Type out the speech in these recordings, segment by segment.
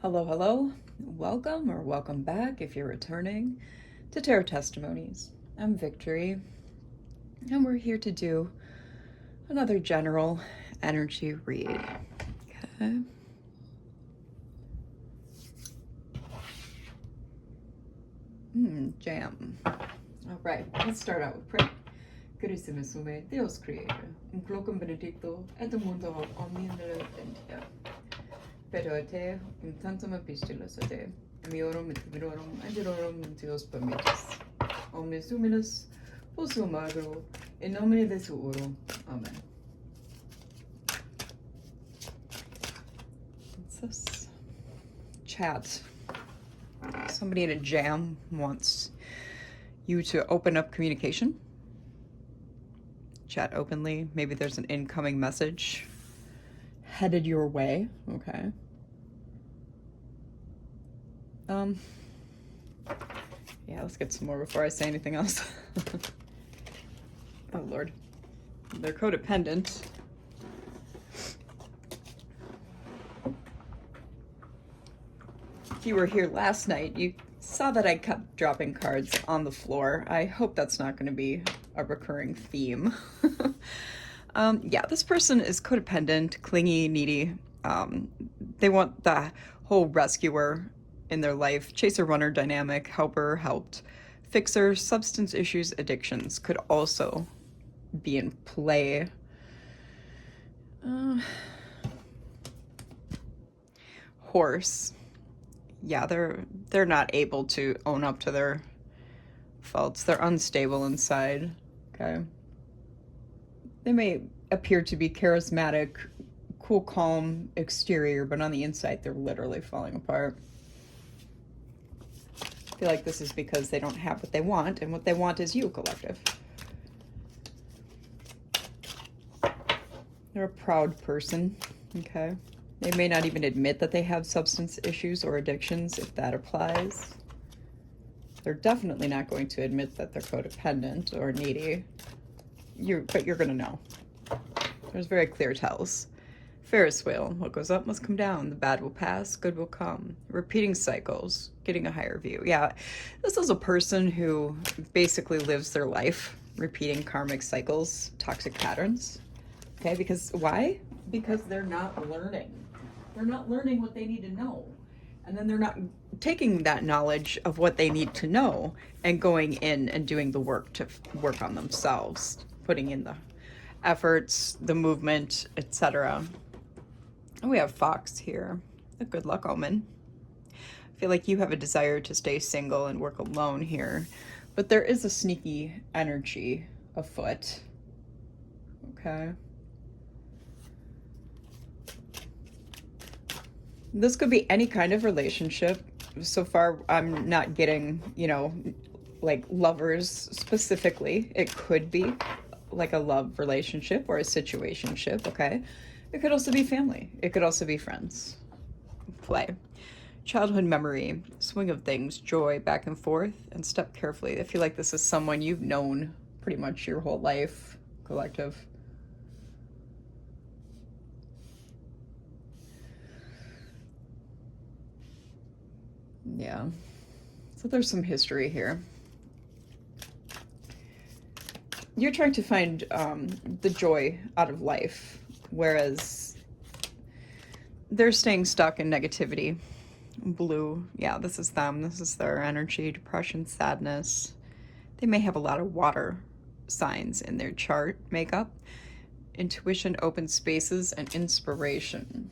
Hello, hello. Welcome or welcome back if you're returning to Tarot Testimonies. I'm Victory, and we're here to do another general energy read. Okay. Jam. All right, let's start out with prayer. Carissime sume, Deus Creator, un clocum benedicto, et mundo omnibus bendica. Pero te, un tantum epistulas a te, miorum et minorum, angelorum Deus permittis. Omnes humilis, possum magro, in nomine Dei suo. Amen. What's this? Chat. Somebody in a jam wants you to open up communication. Chat openly. Maybe there's an incoming message headed your way. Okay. Yeah, let's get some more before I say anything else. Oh Lord. They're codependent. If you were here last night, you saw that I kept dropping cards on the floor. I hope that's not going to be a recurring theme. Yeah, this person is codependent, clingy, needy. They want the whole rescuer in their life, chaser-runner dynamic, helper, helped, fixer, substance issues, addictions could also be in play. Horse. Yeah, they're not able to own up to their faults. They're unstable inside. Okay. They may appear to be charismatic, cool, calm exterior, but on the inside, they're literally falling apart. I feel like this is because they don't have what they want, and what they want is you, collective. They're a proud person, okay? They may not even admit that they have substance issues or addictions, if that applies. They're definitely not going to admit that they're codependent or needy. But you're gonna know. There's very clear tells. Ferris wheel, what goes up must come down. The bad will pass, good will come. Repeating cycles, getting a higher view. Yeah, this is a person who basically lives their life repeating karmic cycles, toxic patterns. Okay, because why? Because they're not learning. They're not learning what they need to know. And then they're not taking that knowledge of what they need to know and going in and doing the work to work on themselves, putting in the efforts, the movement, etc. And we have Fox here, a good luck omen. I feel like you have a desire to stay single and work alone here, but there is a sneaky energy afoot. Okay. This could be any kind of relationship. So far, I'm not getting, like lovers specifically. It could be like a love relationship or a situationship, okay? It could also be family. It could also be friends. Play. Childhood memory, swing of things, joy, back and forth, and step carefully. I feel like this is someone you've known pretty much your whole life, collective. Yeah. So there's some history here. You're trying to find the joy out of life, whereas they're staying stuck in negativity. Blue, yeah, this is them. This is their energy, depression, sadness. They may have a lot of water signs in their chart makeup. Intuition, open spaces, and inspiration.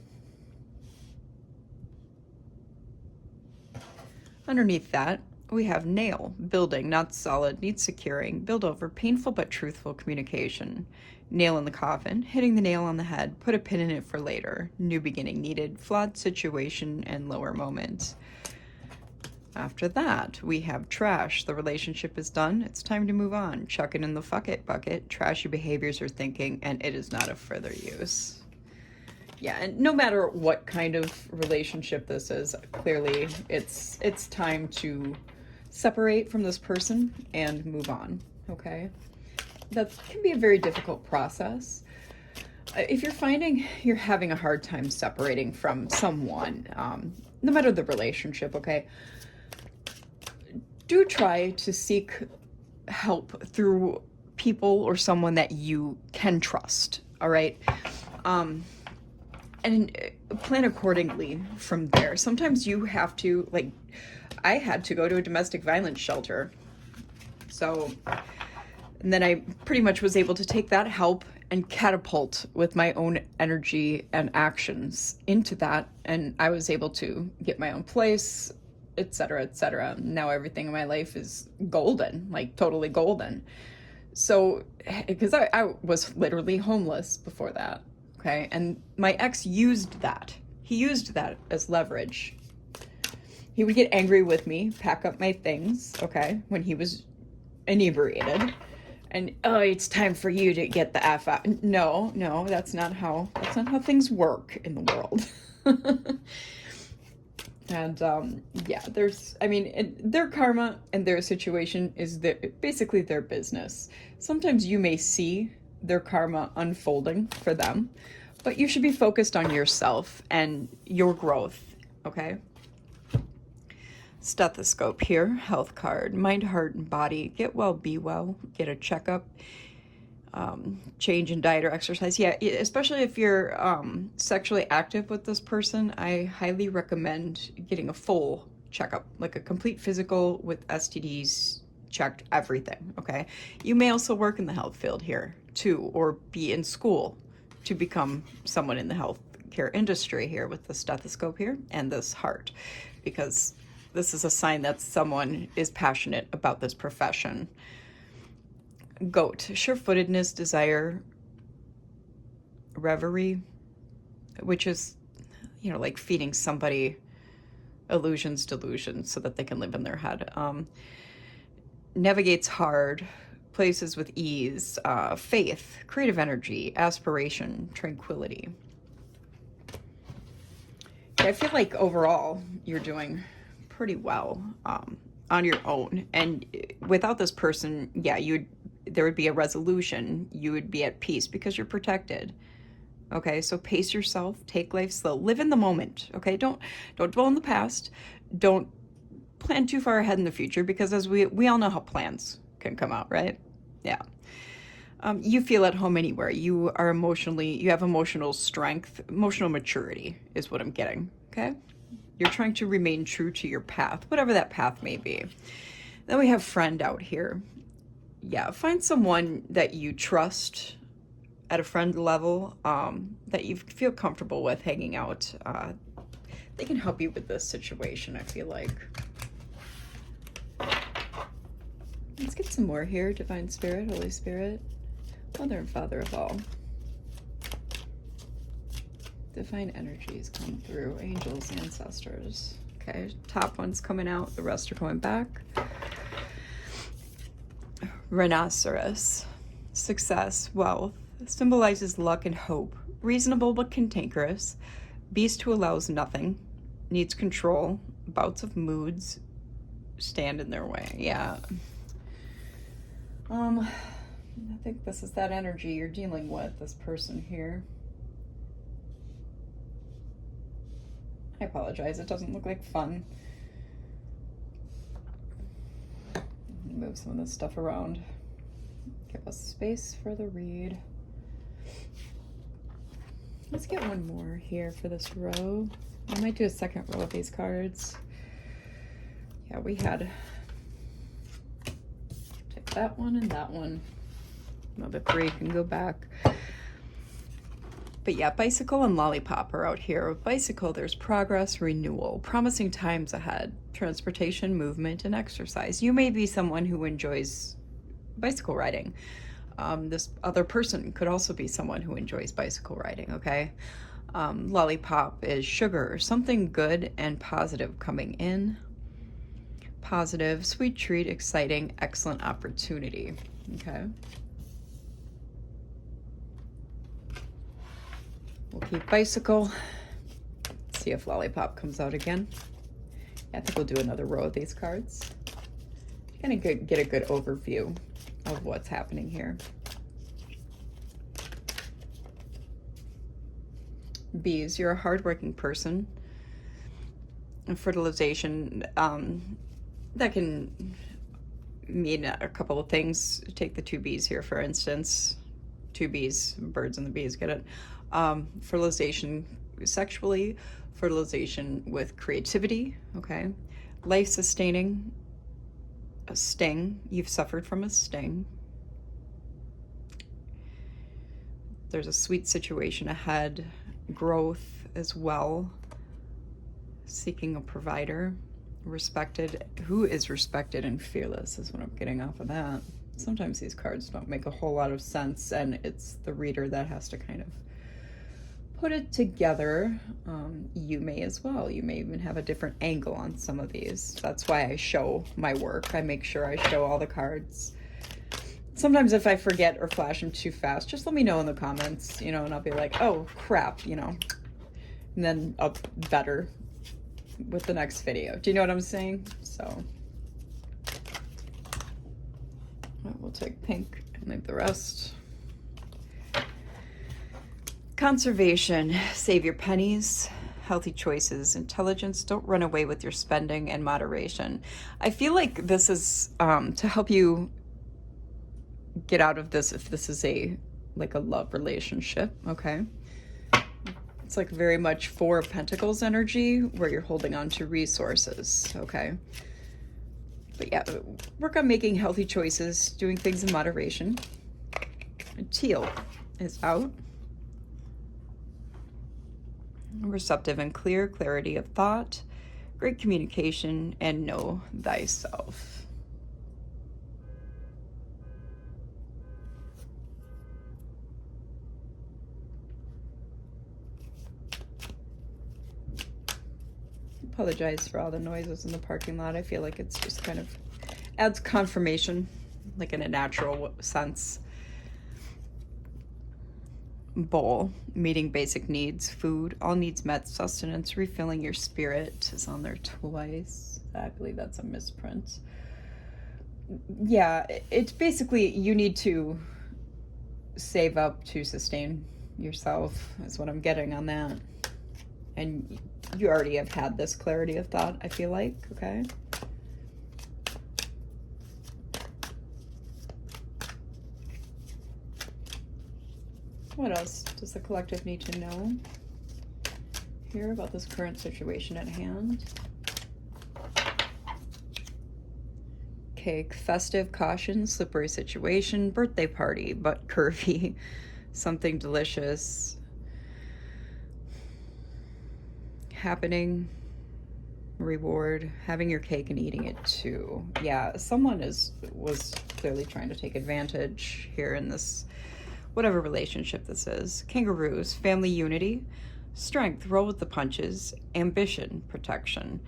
Underneath that, we have nail, building, not solid, needs securing, build over, painful but truthful communication. Nail in the coffin, hitting the nail on the head, put a pin in it for later, new beginning needed, flawed situation, and lower moments. After that, we have trash, the relationship is done, it's time to move on, chuck it in the fuck it bucket, trashy behaviors or thinking, and it is not of further use. Yeah, and no matter what kind of relationship this is, clearly it's time to separate from this person and move on, okay? That can be a very difficult process. if you're finding you're having a hard time separating from someone, no matter the relationship, okay, do try to seek help through people or someone that you can trust, all right? And plan accordingly from there. Sometimes you have to, like, I had to go to a domestic violence shelter. So, and then I pretty much was able to take that help and catapult with my own energy and actions into that. And I was able to get my own place, etc., etc. Now everything in my life is golden, like totally golden. So, because I was literally homeless before that, okay? And my ex used that. He used that as leverage. He would get angry with me, pack up my things, okay, when he was inebriated. And, oh, it's time for you to get the F out. No, that's not how things work in the world. And, yeah, their karma and their situation is basically their business. Sometimes you may see their karma unfolding for them, but you should be focused on yourself and your growth, okay? Stethoscope here, health card, mind, heart, and body. Get well, be well, get a checkup, change in diet or exercise. Yeah, especially if you're sexually active with this person, I highly recommend getting a full checkup, like a complete physical with STDs checked, everything, okay? You may also work in the health field here too, or be in school to become someone in the healthcare industry here with the stethoscope here and this heart, because this is a sign that someone is passionate about this profession. Goat, sure-footedness, desire, reverie, which is, like feeding somebody illusions, delusions, so that they can live in their head. Navigates hard, places with ease, faith, creative energy, aspiration, tranquility. I feel like overall you're doing pretty well on your own, and without this person, yeah, there would be a resolution. You would be at peace because you're protected. Okay, so pace yourself, take life slow, live in the moment. Okay, don't dwell in the past. Don't plan too far ahead in the future, because as we all know how plans can come out, right? Yeah. You feel at home anywhere. You have emotional strength, emotional maturity is what I'm getting. Okay. You're trying to remain true to your path, whatever that path may be. Then we have friend out here. Yeah, find someone that you trust at a friend level, that you feel comfortable with hanging out. They can help you with this situation, I feel like. Let's get some more here. Divine Spirit, Holy Spirit, Mother and Father of all. Divine energies come through, angels, ancestors. Okay, top one's coming out, the rest are coming back. Rhinoceros, success, wealth, symbolizes luck and hope. Reasonable but cantankerous. Beast who allows nothing, needs control, bouts of moods stand in their way. Yeah. I think this is that energy you're dealing with, this person here. I apologize, it doesn't look like fun. Move some of this stuff around. Give us space for the read. Let's get one more here for this row. I might do a second row of these cards. Yeah, we had take that one and that one. Another 3 can go back. But yeah, bicycle and lollipop are out here. With bicycle, there's progress, renewal, promising times ahead, transportation, movement, and exercise. You may be someone who enjoys bicycle riding. This other person could also be someone who enjoys bicycle riding, okay? Lollipop is sugar, something good and positive coming in. Positive, sweet treat, exciting, excellent opportunity, okay? We'll keep bicycle. See if lollipop comes out again. I think we'll do another row of these cards. Kind of get a good overview of what's happening here. bees. You're a hardworking person. And fertilization, that can mean a couple of things. Take the 2 bees here, for instance. 2 bees, birds and the bees, get it? Fertilization sexually, fertilization with creativity, okay? Life-sustaining, a sting. You've suffered from a sting. There's a sweet situation ahead. Growth as well. Seeking a provider. Respected. Who is respected and fearless is what I'm getting off of that. Sometimes these cards don't make a whole lot of sense, and it's the reader that has to kind of put it together. You may as well. You may even have a different angle on some of these. That's why I show my work. I make sure I show all the cards. Sometimes if I forget or flash them too fast, just let me know in the comments, you know, and I'll be like, oh crap, you know, and then up better with the next video. Do you know what I'm saying? So we'll take pink and leave the rest. Conservation, save your pennies, healthy choices, intelligence, don't run away with your spending, and moderation. I feel like this is to help you get out of this if this is like a love relationship, okay? It's like very much 4 of Pentacles energy where you're holding on to resources, okay? But yeah, work on making healthy choices, doing things in moderation. Teal is out. Receptive and clear, clarity of thought, great communication, and know thyself. Apologize for all the noises in the parking lot. I feel like it's just kind of adds confirmation, like in a natural sense. Bowl, meeting basic needs, food, all needs met, sustenance, refilling your spirit is on there twice. I believe that's a misprint. Yeah, it's basically you need to save up to sustain yourself is what I'm getting on that. And you already have had this clarity of thought, I feel like, okay? What else does the collective need to know here about this current situation at hand? Cake, festive, caution, slippery situation, birthday party, but curvy, something delicious happening, reward, having your cake and eating it too. Yeah, someone was clearly trying to take advantage here in this whatever relationship this is. Kangaroos, family unity, strength, roll with the punches, ambition, protection,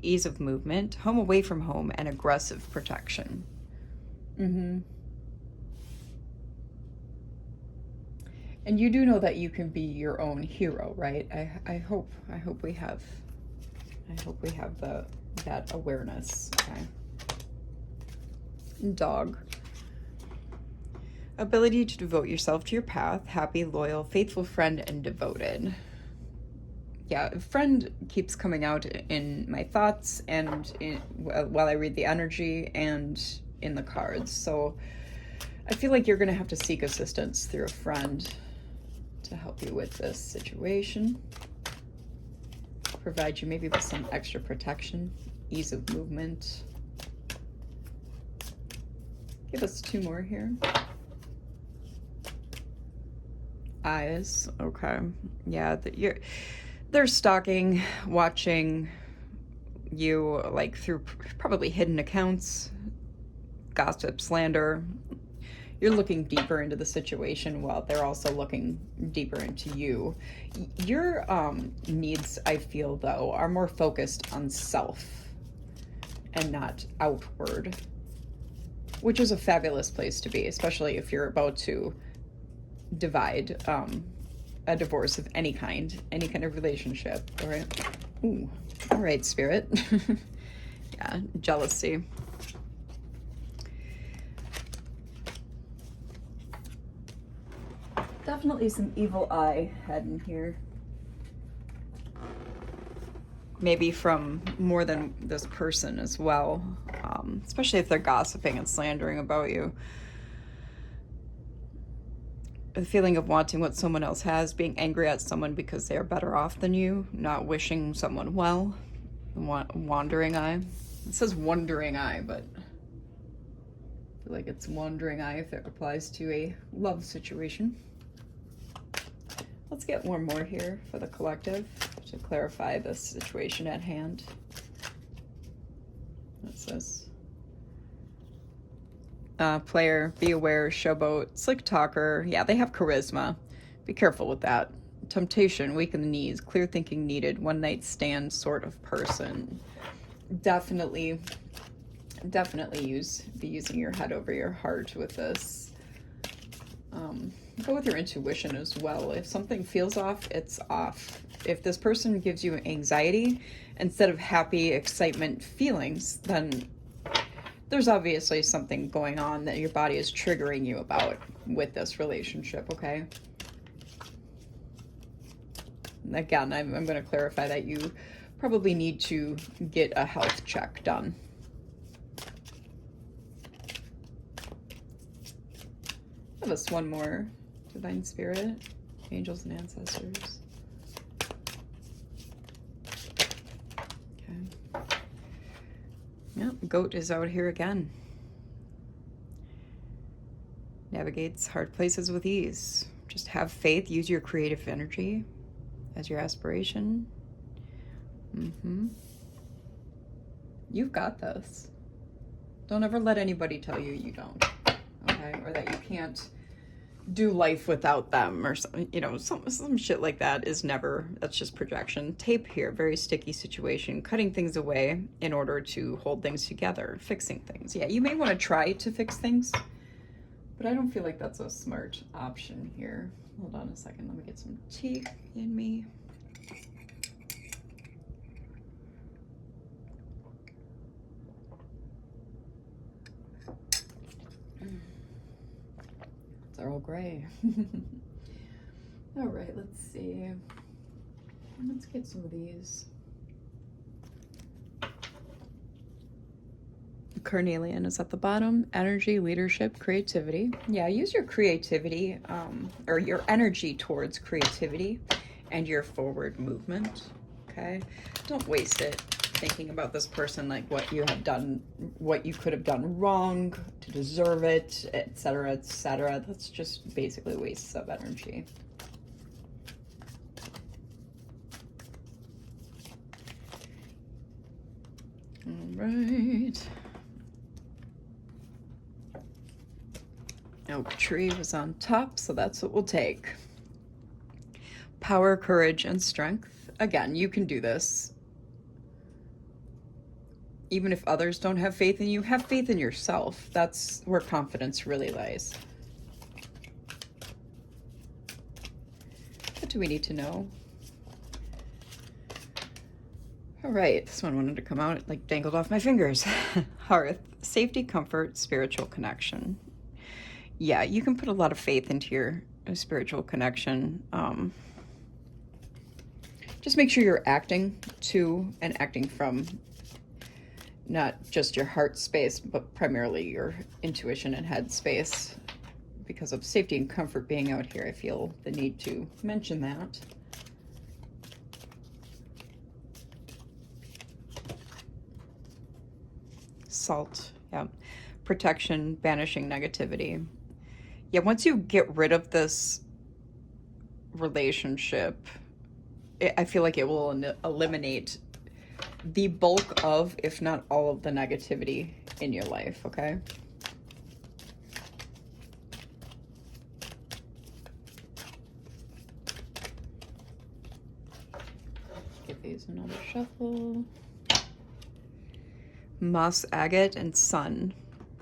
ease of movement, home away from home, and aggressive protection. And you do know that you can be your own hero, right? I hope we have that awareness. Okay. Dog. Ability to devote yourself to your path, happy, loyal, faithful friend, and devoted. Yeah, friend keeps coming out in my thoughts and while I read the energy and in the cards. So I feel like you're going to have to seek assistance through a friend to help you with this situation. Provide you maybe with some extra protection, ease of movement. Give us 2 more here. Eyes, okay. Yeah, they're stalking, watching you, like through probably hidden accounts, gossip, slander. You're looking deeper into the situation while they're also looking deeper into you. Your needs, I feel, though, are more focused on self and not outward, which is a fabulous place to be, especially if you're about to divide a divorce of any kind of relationship. All right. Ooh. All right, Spirit. Yeah, jealousy. Definitely some evil eye head in here. maybe from more than this person as well, especially if they're gossiping and slandering about you. The feeling of wanting what someone else has, being angry at someone because they are better off than you, not wishing someone well, wandering eye. It says wandering eye, but I feel like it's wandering eye if it applies to a love situation. Let's get one more here for the collective to clarify the situation at hand. It says, player, be aware, showboat, slick talker. Yeah, they have charisma. Be careful with that. Temptation, weak in the knees, clear thinking needed, one night stand sort of person. Definitely be using your head over your heart with this. Go with your intuition as well. If something feels off, it's off. If this person gives you anxiety instead of happy, excitement feelings, then there's obviously something going on that your body is triggering you about with this relationship, okay? Again, I'm going to clarify that you probably need to get a health check done. Give us one more. Divine Spirit, angels and ancestors. Okay. Yep, goat is out here again. Navigates hard places with ease. Just have faith, use your creative energy as your aspiration. You've got this. Don't ever let anybody tell you you don't, okay? Or that you can't do life without them, or some, you know, some shit like that is never, that's just projection. Tape here, very sticky situation, cutting things away in order to hold things together, fixing things. Yeah, you may want to try to fix things, but I don't feel like that's a smart option here. Hold on a second, let me get some tea in me. Earl Grey. All right, let's see. Let's get some of these. Carnelian is at the bottom. Energy, leadership, creativity. Yeah, use your creativity, or your energy towards creativity and your forward movement, okay? Don't waste it thinking about this person, like what you have done, what you could have done wrong to deserve it, etc., etc. That's just basically wastes of energy. All right. Oak tree was on top, so that's what we'll take. Power, courage, and strength. Again, you can do this. Even if others don't have faith in you, have faith in yourself. That's where confidence really lies. What do we need to know? All right, this one wanted to come out, it like dangled off my fingers. Hearth, safety, comfort, spiritual connection. Yeah, you can put a lot of faith into your spiritual connection. Just make sure you're acting to and acting from not just your heart space, but primarily your intuition and head space. Because of safety and comfort being out here, I feel the need to mention that. Salt, yeah. Protection, banishing negativity. Yeah, once you get rid of this relationship, I feel like it will eliminate the bulk of, if not all of, the negativity in your life, okay? Give these another shuffle. Moss, agate, and sun.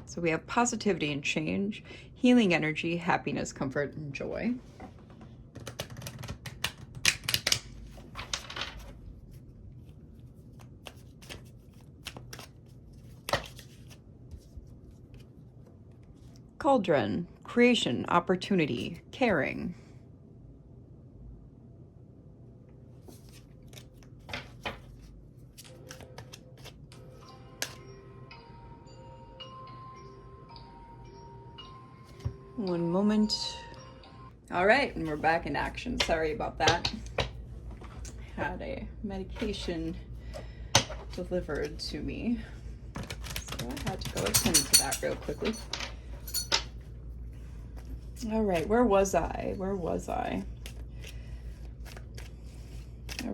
So we have positivity and change, healing energy, happiness, comfort, and joy. Cauldron, creation, opportunity, caring. One moment. All right, and we're back in action. Sorry about that. Had a medication delivered to me, so I had to go attend to that real quickly. All right, where was I? All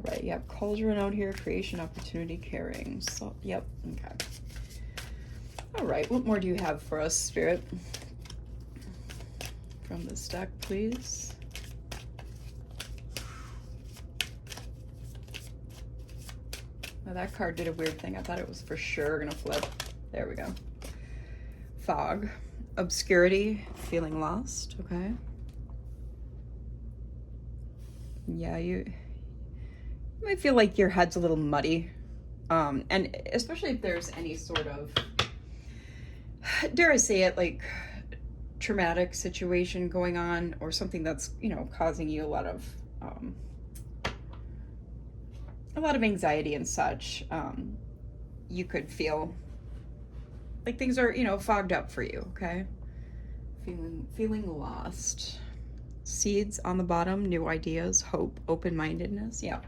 right, you have cauldron out here, creation, opportunity, caring. So, yep, okay. All right, what more do you have for us, Spirit? From this deck, please. Now that card did a weird thing. I thought it was for sure gonna flip. There we go. Fog. Obscurity, feeling lost, okay? Yeah, you might feel like your head's a little muddy. And especially if there's any sort of, dare I say it, like traumatic situation going on, or something that's, you know, causing you a lot of anxiety and such. You could feel like things are, you know, fogged up for you, okay? Feeling lost. Seeds on the bottom, new ideas, hope, open-mindedness. Yeah,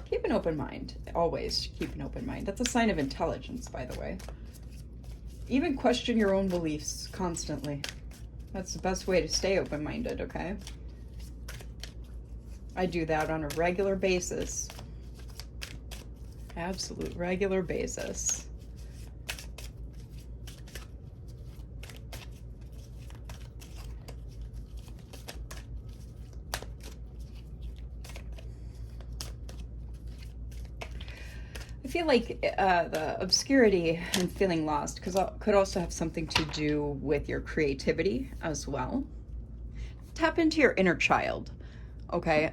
keep an open mind. Always keep an open mind. That's a sign of intelligence, by the way. Even question your own beliefs constantly. That's the best way to stay open-minded, okay? I do that on a regular basis. Absolute regular basis. I feel like the obscurity and feeling lost could also have something to do with your creativity as well. Tap into your inner child, okay?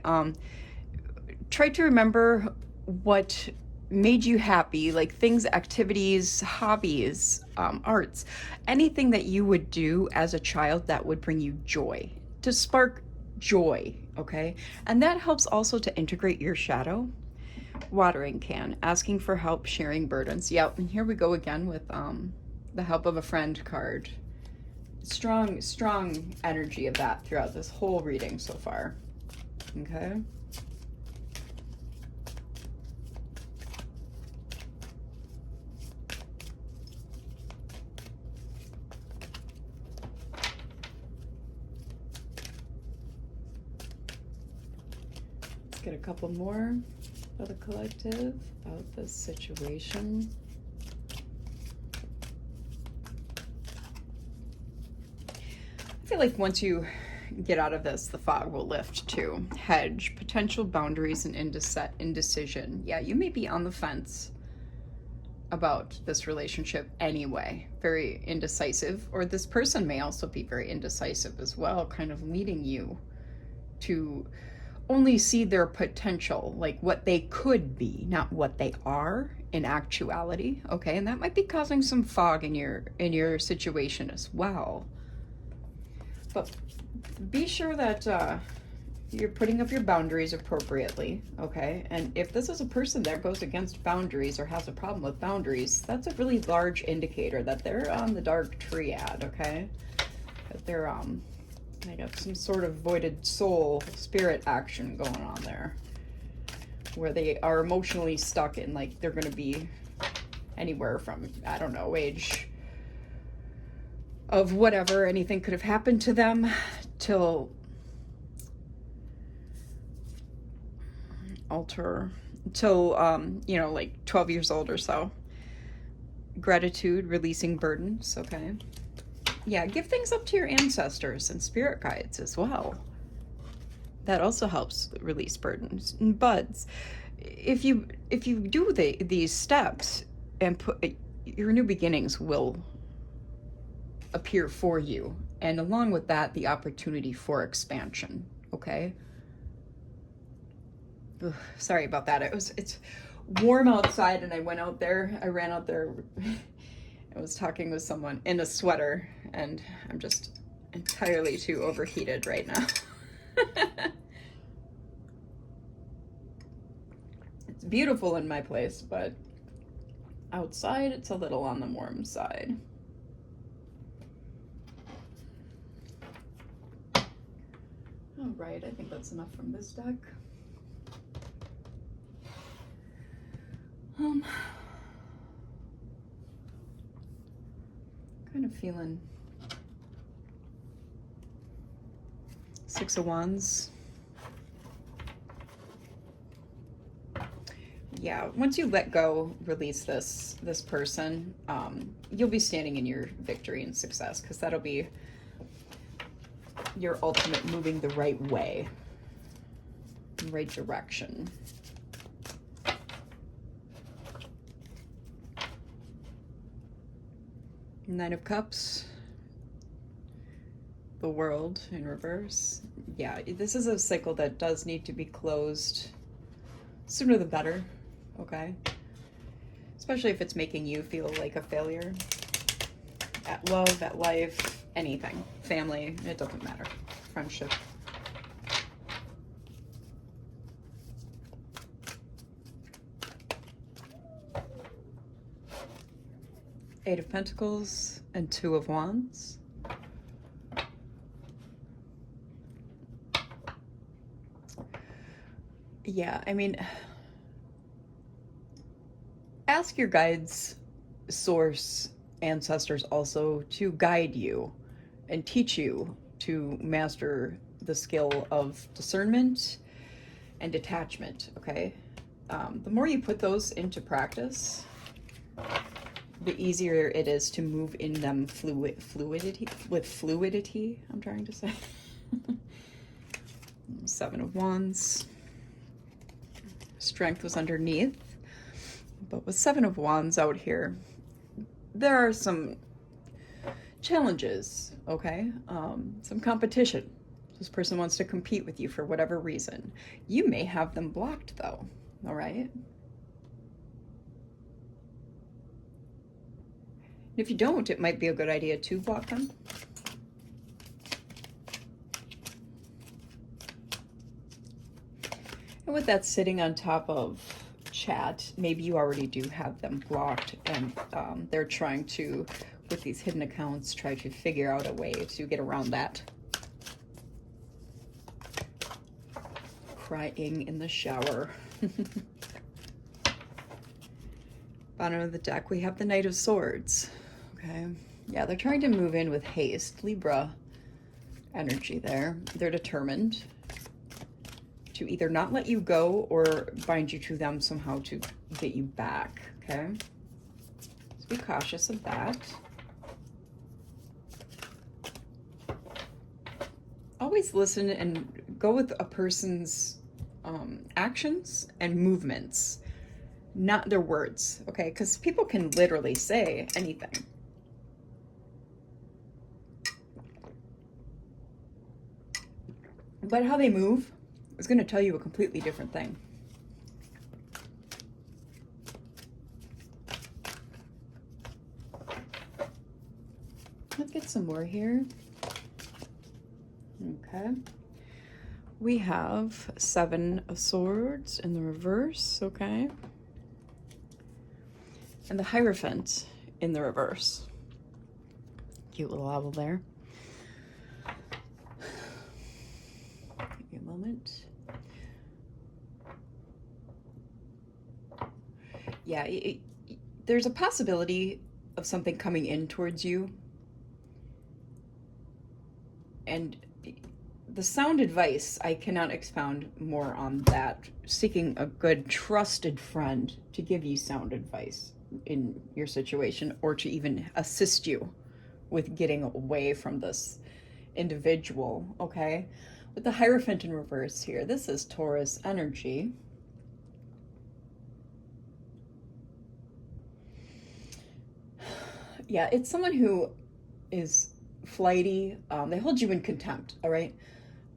Try to remember what made you happy, like things, activities, hobbies, arts, anything that you would do as a child that would bring you joy, to spark joy, okay? And that helps also to integrate your shadow. Watering can, asking for help, sharing burdens. Yep, and here we go again with the help of a friend card. Strong energy of that throughout this whole reading so far. Okay. Let's get a couple more for the collective about this situation. I feel like once you get out of this, the fog will lift too. Hedge, potential boundaries and indecision. Yeah, you may be on the fence about this relationship anyway, very indecisive, or this person may also be very indecisive as well, kind of leading you to only see their potential, like what they could be, not what they are in actuality, okay? And that might be causing some fog in your situation as well. But be sure that you're putting up your boundaries appropriately, okay? And if this is a person that goes against boundaries or has a problem with boundaries, that's a really large indicator that they're on the dark triad, okay? That they're they got some sort of voided soul spirit action going on there, where they are emotionally stuck in, like, they're going to be anywhere from, I don't know, age of whatever, anything could have happened to them, till you know, like 12 years old or so. Gratitude, releasing burdens, okay? Yeah, give things up to your ancestors and spirit guides as well. That also helps release burdens. And buds, if you do these steps and your new beginnings will appear for you, and along with that, the opportunity for expansion, okay? Ugh, sorry about that. It's warm outside, and I ran out there. I was talking with someone in a sweater, and I'm just entirely too overheated right now. It's beautiful in my place, but outside it's a little on the warm side. All right, I think that's enough from this deck. Kind of feeling Six of Wands. Yeah, once you let go, release this person, you'll be standing in your victory and success, because that'll be your ultimate moving the right way, the right direction. Nine of Cups, the World in reverse. Yeah, this is a cycle that does need to be closed sooner the better, okay? Especially if it's making you feel like a failure at love, at life, anything. Family, it doesn't matter. Friendship. Eight of Pentacles and Two of Wands. Yeah, I mean, ask your guides, source, ancestors also to guide you and teach you to master the skill of discernment and detachment, okay? The more you put those into practice, the easier it is to move in them fluidity, I'm trying to say. Seven of Wands. Strength was underneath. But with Seven of Wands out here, there are some challenges, okay? Some competition. This person wants to compete with you for whatever reason. You may have them blocked though, all right? If you don't, it might be a good idea to block them. And with that sitting on top of chat, maybe you already do have them blocked, and they're trying to, with these hidden accounts, try to figure out a way to get around that. Crying in the shower. Bottom of the deck, we have the Knight of Swords. Okay, yeah, they're trying to move in with haste. Libra energy there. They're determined to either not let you go or bind you to them somehow to get you back, okay? So be cautious of that. Always listen and go with a person's actions and movements, not their words, okay? Because people can literally say anything. But how they move is going to tell you a completely different thing. Let's get some more here. Okay. We have Seven of Swords in the reverse, okay? And the Hierophant in the reverse. Cute little owl there. Give me a moment. Yeah, there's a possibility of something coming in towards you. And the sound advice, I cannot expound more on that. Seeking a good, trusted friend to give you sound advice in your situation, or to even assist you with getting away from this individual, okay? With the Hierophant in reverse here, this is Taurus energy. Yeah, it's someone who is flighty. They hold you in contempt, all right?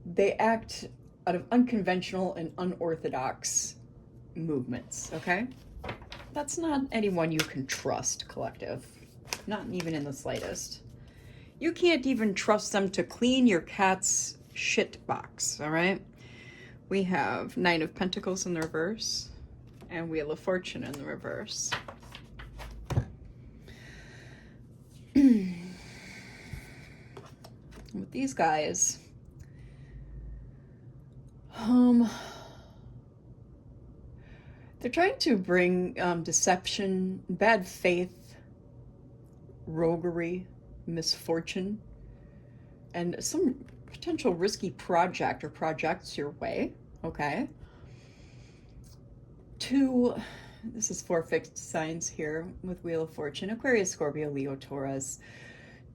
They act out of unconventional and unorthodox movements, okay? That's not anyone you can trust, collective. Not even in the slightest. You can't even trust them to clean your cat's shit box, all right? We have Nine of Pentacles in the reverse and Wheel of Fortune in the reverse. With these guys, Um, they're trying to bring deception, bad faith, roguery, misfortune, and some potential risky project or projects your way, okay? This is 4 fixed signs here with Wheel of Fortune: Aquarius, Scorpio, Leo, Taurus,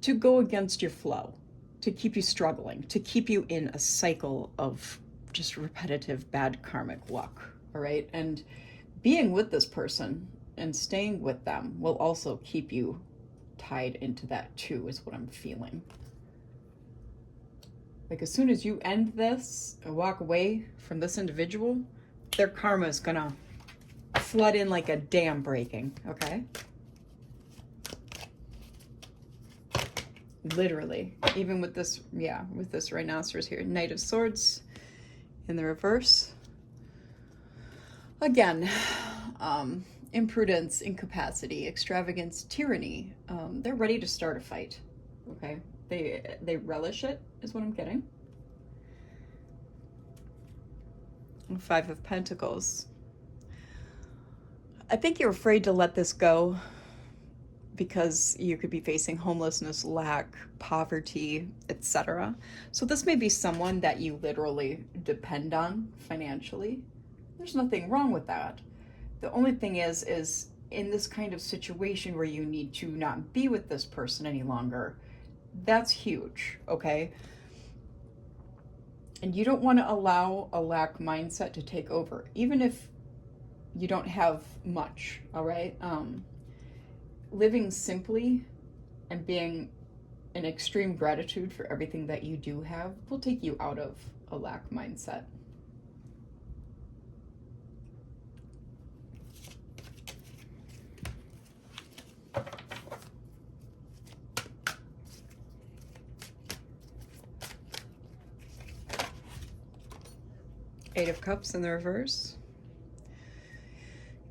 to go against your flow, to keep you struggling, to keep you in a cycle of just repetitive bad karmic luck, all right? And being with this person and staying with them will also keep you tied into that too, is what I'm feeling. Like, as soon as you end this and walk away from this individual, their karma is gonna flood in like a dam breaking, okay? Literally. Even with this, with this rhinoceros here. Knight of Swords in the reverse. Again, imprudence, incapacity, extravagance, tyranny. They're ready to start a fight, okay? They relish it, is what I'm getting. 5 of Pentacles. I think you're afraid to let this go because you could be facing homelessness, lack, poverty, etc. So this may be someone that you literally depend on financially. There's nothing wrong with that. The only thing is in this kind of situation where you need to not be with this person any longer, that's huge, okay? And you don't want to allow a lack mindset to take over, even if you don't have much, all right? Living simply and being in extreme gratitude for everything that you do have will take you out of a lack mindset. Eight of Cups in the reverse.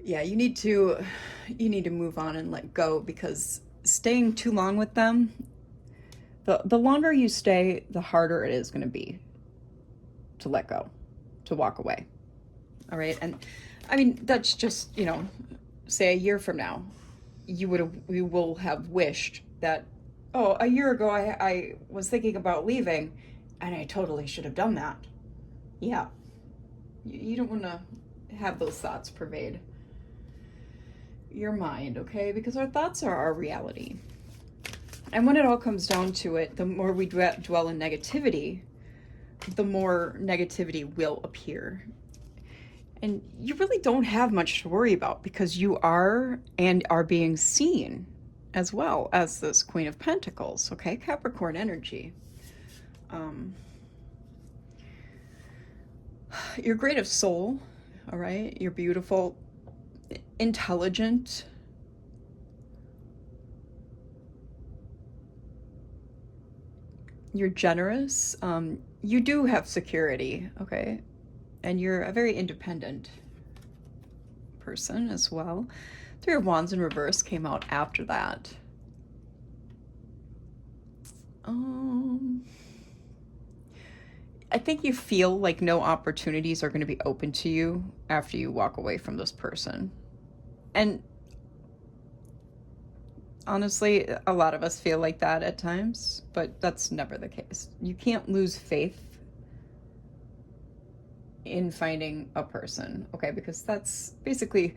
Yeah, you need to move on and let go, because staying too long with them, the longer you stay, the harder it is going to be to let go, to walk away. All right? And I mean, that's just, say a year from now, you will have wished that, oh, a year ago I was thinking about leaving and I totally should have done that. Yeah. You don't want to have those thoughts pervade your mind, okay? Because our thoughts are our reality. And when it all comes down to it, the more we dwell in negativity, the more negativity will appear. And you really don't have much to worry about, because you are being seen as well as this Queen of Pentacles, okay? Capricorn energy. You're great of soul, all right? You're beautiful, intelligent. You're generous. You do have security, okay? And you're a very independent person as well. 3 of Wands in reverse came out after that. I think you feel like no opportunities are going to be open to you after you walk away from this person. And honestly, a lot of us feel like that at times, but that's never the case. You can't lose faith in finding a person, okay? Because that's basically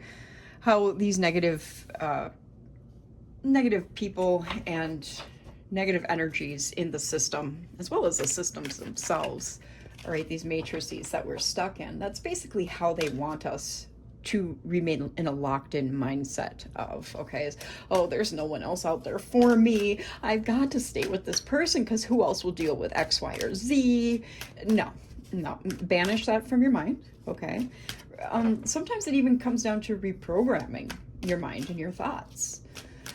how these negative people and negative energies in the system, as well as the systems themselves, all right, these matrices that we're stuck in, that's basically how they want us to remain in a locked-in mindset of, okay, oh, there's no one else out there for me. I've got to stay with this person because who else will deal with X, Y, or Z? No, banish that from your mind, okay? Sometimes it even comes down to reprogramming your mind and your thoughts.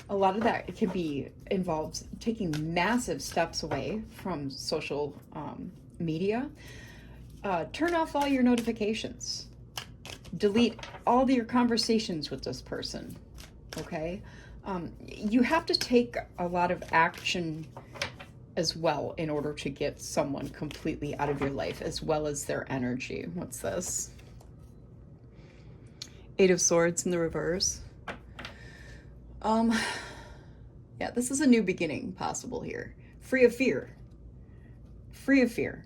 A lot of that involves taking massive steps away from social media. Turn off all your notifications. Delete all your conversations with this person, okay? You have to take a lot of action as well in order to get someone completely out of your life, as well as their energy. What's this? Eight of Swords in the reverse. Yeah, this is a new beginning possible here. Free of fear. Free of fear.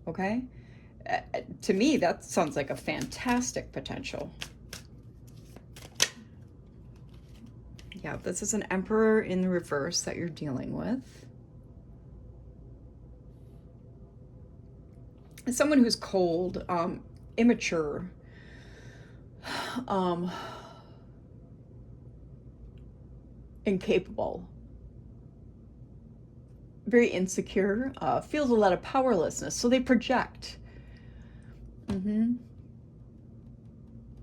Okay? To me, that sounds like a fantastic potential. Yeah, this is an Emperor in the reverse that you're dealing with. Someone who's cold, immature, incapable, very insecure, feels a lot of powerlessness, so they project.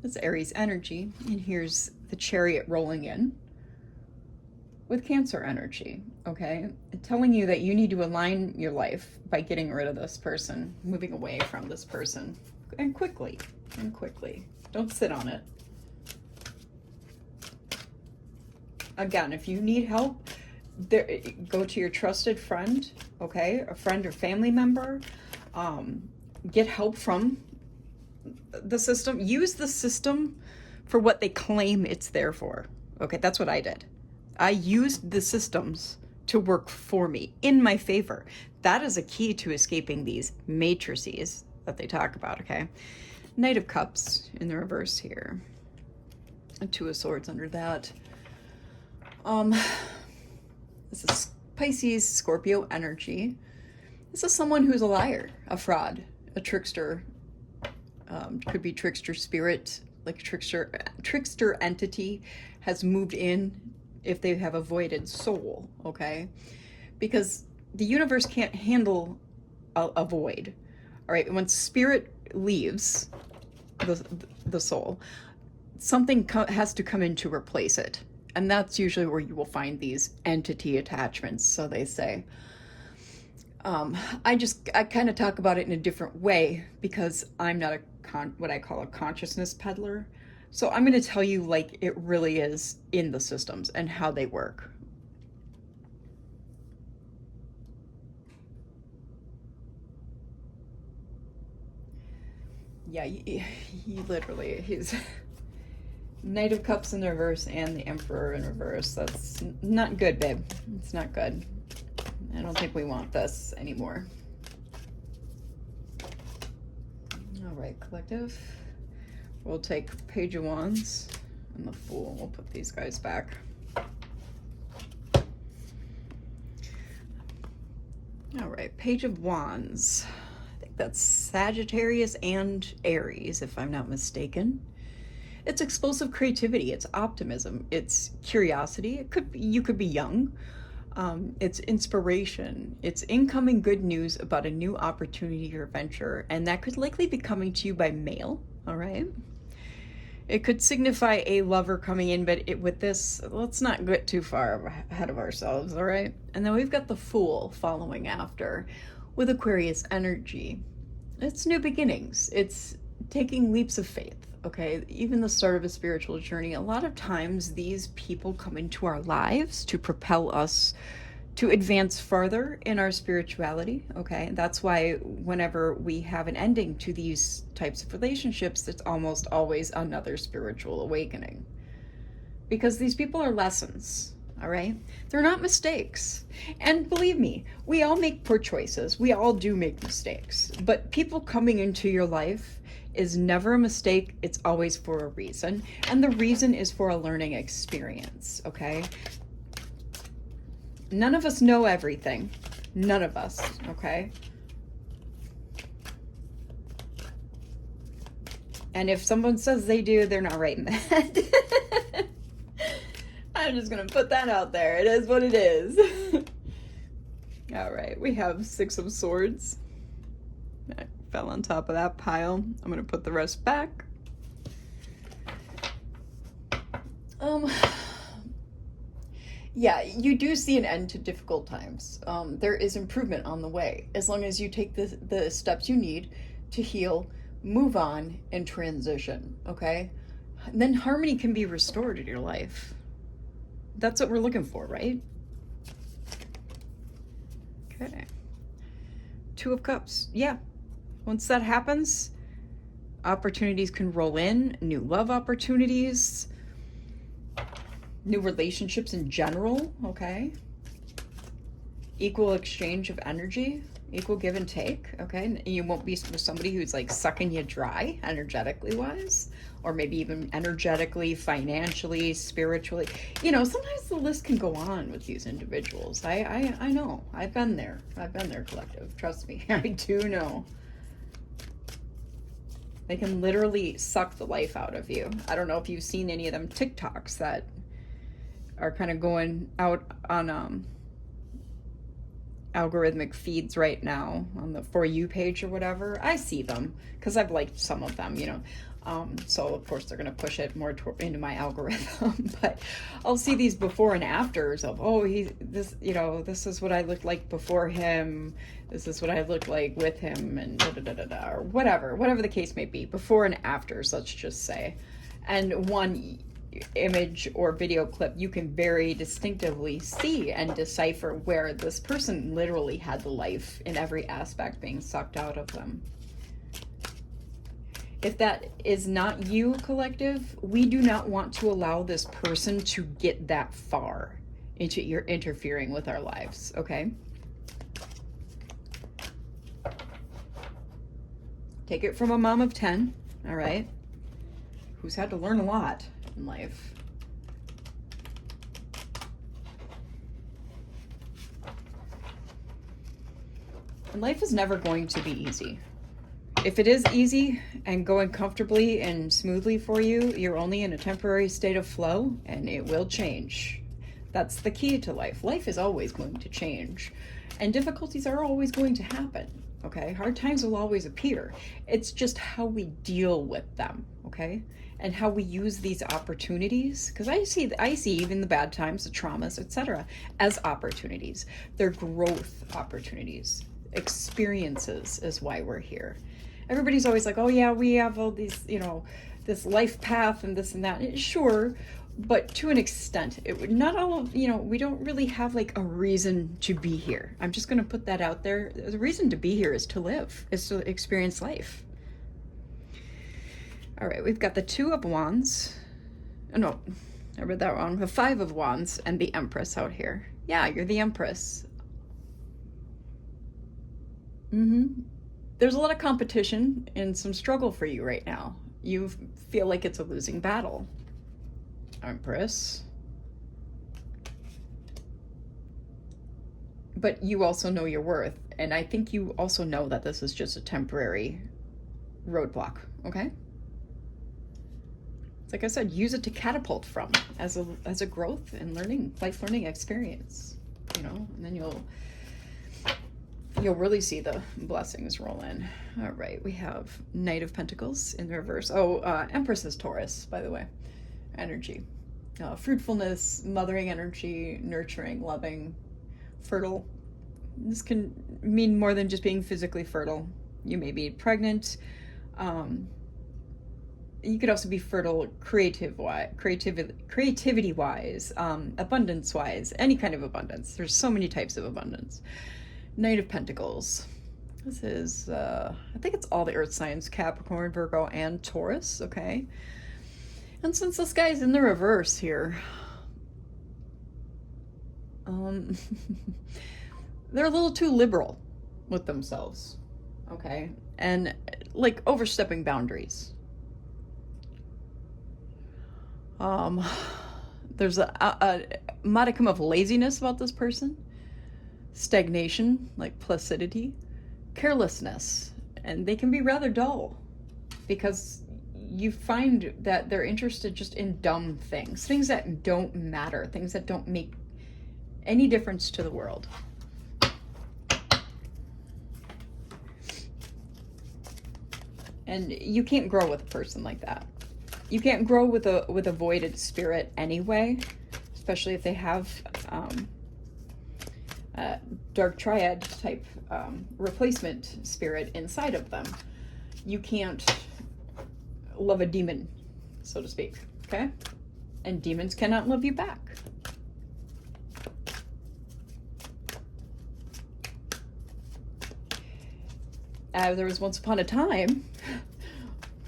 It's Aries energy, and here's the Chariot rolling in with Cancer energy, okay? Telling you that you need to align your life by getting rid of this person, moving away from this person, and quickly, and quickly. Don't sit on it. Again, if you need help, go to your trusted friend, okay? A friend or family member. Get help from the system. Use the system for what they claim it's there for. Okay, that's what I did. I used the systems to work for me, in my favor. That is a key to escaping these matrices that they talk about, okay? Knight of Cups in the reverse here. A Two of Swords under that. This is Pisces, Scorpio energy. This is someone who's a liar, a fraud, a trickster. Could be trickster spirit, like a trickster entity has moved in if they have a voided soul, okay? Because the universe can't handle a void, all right? When spirit leaves the soul, something has to come in to replace it. And that's usually where you will find these entity attachments, so they say. I kind of talk about it in a different way because I'm not what I call a consciousness peddler. So I'm going to tell you like it really is in the systems and how they work. Yeah, he literally, he's Knight of Cups in reverse and the Emperor in reverse. That's not good, babe. It's not good. I don't think we want this anymore. All right, collective. We'll take Page of Wands and the Fool. We'll put these guys back. All right, Page of Wands. I think that's Sagittarius and Aries, if I'm not mistaken. It's explosive creativity, it's optimism, it's curiosity. You could be young. It's inspiration. It's incoming good news about a new opportunity or venture, and that could likely be coming to you by mail. All right. It could signify a lover coming in, but with this, let's not get too far ahead of ourselves. All right. And then we've got the Fool following after with Aquarius energy. It's new beginnings. It's taking leaps of faith. Okay, even the start of a spiritual journey. A lot of times these people come into our lives to propel us to advance further in our spirituality. Okay, that's why whenever we have an ending to these types of relationships, it's almost always another spiritual awakening. Because these people are lessons. All right, they're not mistakes. And believe me, we all make poor choices. We all do make mistakes. But people coming into your life is never a mistake. It's always for a reason. And the reason is for a learning experience, okay? None of us know everything. None of us, okay? And if someone says they do, they're not right in the head. I'm just going to put that out there. It is what it is. All right, we have Six of Swords. I fell on top of that pile. I'm going to put the rest back. Yeah, you do see an end to difficult times. There is improvement on the way, as long as you take the steps you need to heal, move on, and transition, okay? And then harmony can be restored in your life. That's what we're looking for, right? Okay. Two of Cups. Yeah. Once that happens, opportunities can roll in, new love opportunities, new relationships in general, okay? Equal exchange of energy, equal give and take, okay? And you won't be with somebody who's like sucking you dry, energetically wise, or maybe even energetically, financially, spiritually. You know, sometimes the list can go on with these individuals. I know. I've been there. I've been there, collective. Trust me. I do know. They can literally suck the life out of you. I don't know if you've seen any of them TikToks that are kind of going out on algorithmic feeds right now on the For You page or whatever. I see them because I've liked some of them, you know. So of course they're going to push it more into my algorithm, but I'll see these before and afters of, oh, this is what I looked like before him. This is what I look like with him, and or whatever the case may be, before and afters, let's just say. And one image or video clip, you can very distinctively see and decipher where this person literally had the life in every aspect being sucked out of them. If that is not you, collective, we do not want to allow this person to get that far into your interfering with our lives, okay? Take it from a mom of 10, all right, who's had to learn a lot in life. And life is never going to be easy. If it is easy and going comfortably and smoothly for you, you're only in a temporary state of flow, and it will change. That's the key to life. Life is always going to change, and difficulties are always going to happen, okay? Hard times will always appear. It's just how we deal with them, okay? And how we use these opportunities, because I see even the bad times, the traumas, etc., as opportunities. They're growth opportunities. Experiences is why we're here. Everybody's always like, oh yeah, we have all these, you know, this life path and this and that. Sure, but to an extent, it would not all, you know, we don't really have like a reason to be here. I'm just going to put that out there. The reason to be here is to live, is to experience life. All right, we've got the Two of Wands. Oh, no, I read that wrong. The Five of Wands and the Empress out here. Yeah, you're the Empress. There's a lot of competition and some struggle for you right now. You feel like it's a losing battle, Empress. But you also know your worth. And I think you also know that this is just a temporary roadblock, okay? Like I said, use it to catapult from as a growth and life learning experience, you know, and then you'll really see the blessings roll in. All right, we have Knight of Pentacles in the reverse. Oh, Empress is Taurus, by the way. Energy. Fruitfulness, mothering energy, nurturing, loving, fertile. This can mean more than just being physically fertile. You may be pregnant. You could also be fertile creativity-wise, abundance-wise, any kind of abundance. There's so many types of abundance. Knight of Pentacles. This is, I think it's all the earth signs, Capricorn, Virgo, and Taurus, okay? And since this guy's in the reverse here, they're a little too liberal with themselves, okay? And like overstepping boundaries. There's a modicum of laziness about this person. Stagnation, like placidity, carelessness, and they can be rather dull because you find that they're interested just in dumb things that don't matter, things that don't make any difference to the world. And you can't grow with a person like that. You can't grow with a voided spirit anyway, especially if they have dark triad type replacement spirit inside of them. You can't love a demon, so to speak, okay? And demons cannot love you back. There was once upon a time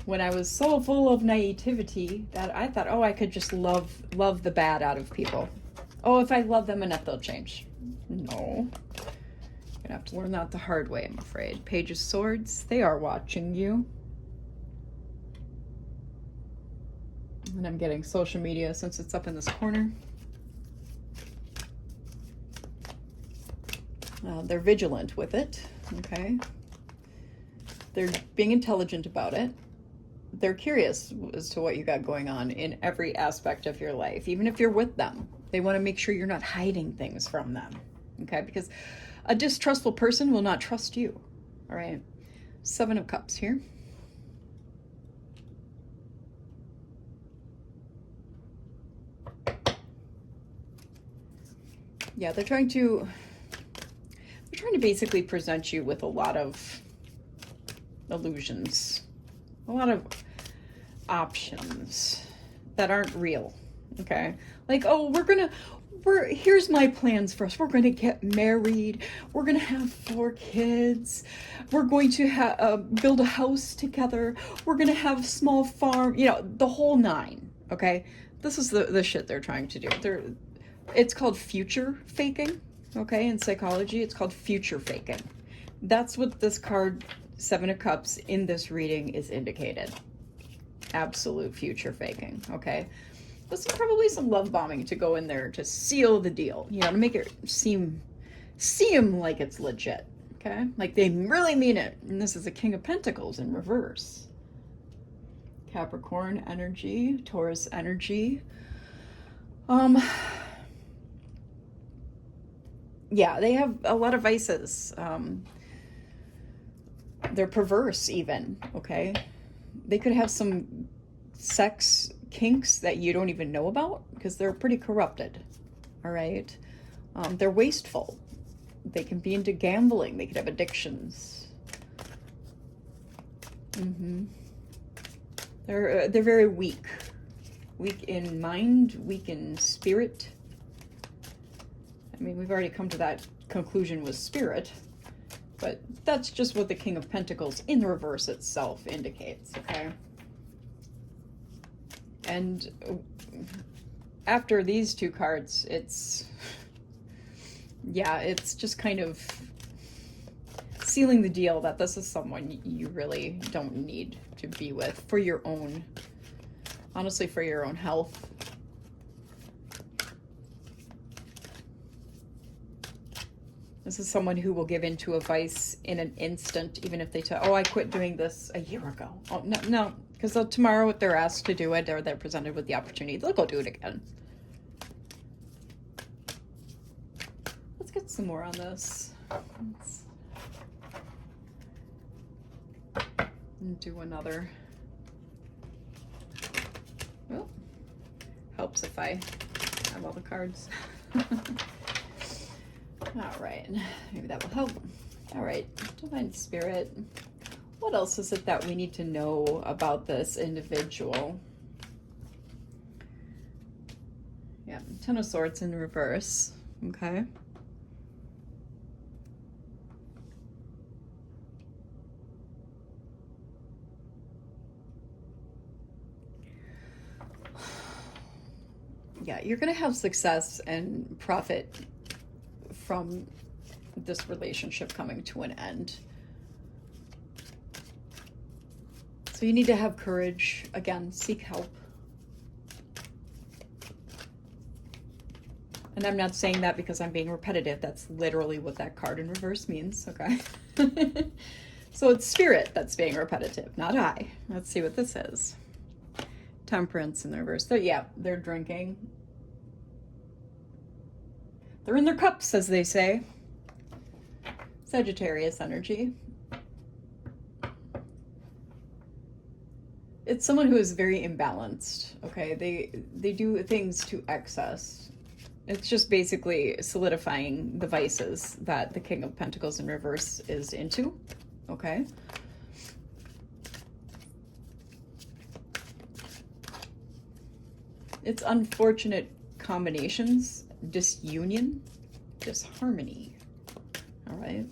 when I was so full of naivety that I thought, oh, I could just love the bad out of people. Oh, if I love them enough, they'll change. No. You're gonna have to learn that the hard way, I'm afraid. Page of Swords, they are watching you. And I'm getting social media since it's up in this corner. They're vigilant with it, okay? They're being intelligent about it. They're curious as to what you got going on in every aspect of your life, even if you're with them. They want to make sure you're not hiding things from them, okay? Because a distrustful person will not trust you, all right? 7 of Cups here. Yeah, they're trying to basically present you with a lot of illusions, a lot of options that aren't real, okay? Like, oh, here's my plans for us. We're going to get married. We're going to have 4 kids. We're going to build a house together. We're going to have a small farm, you know, the whole 9, okay? This is the shit they're trying to do. It's called future faking, okay? In psychology, it's called future faking. That's what this card, 7 of Cups, in this reading is indicated. Absolute future faking, okay? There's probably some love bombing to go in there to seal the deal, you know, to make it seem like it's legit, okay? Like they really mean it. And this is the King of Pentacles in reverse. Capricorn energy, Taurus energy. Yeah, they have a lot of vices. They're perverse even, okay? They could have some sex kinks that you don't even know about because they're pretty corrupted, all right? They're wasteful. They can be into gambling. They could have addictions. They're very weak. Weak in mind, weak in spirit. I mean, we've already come to that conclusion with spirit, but that's just what the King of Pentacles in reverse itself indicates, okay? And after these 2 cards, it's just kind of sealing the deal that this is someone you really don't need to be with for your own, honestly, for your own health. This is someone who will give into a vice in an instant, even if they tell, oh, I quit doing this a year ago. Oh, no, because tomorrow if they're asked to do it, or they're presented with the opportunity, they'll go do it again. Let's get some more on this. Let's do another. Well, helps if I have all the cards. All right, maybe that will help. All right, Divine Spirit, what else is it that we need to know about this individual? Yeah, 10 of Swords in reverse, okay. Yeah, you're going to have success and profit from this relationship coming to an end. So you need to have courage. Again, seek help. And I'm not saying that because I'm being repetitive. That's literally what that card in reverse means, okay? So it's spirit that's being repetitive, not I. Let's see what this is. Temperance in the reverse. They're drinking. They're in their cups, as they say. Sagittarius energy. It's someone who is very imbalanced, okay? They do things to excess. It's just basically solidifying the vices that the King of Pentacles in reverse is into, okay? It's unfortunate combinations, disunion, disharmony, all right?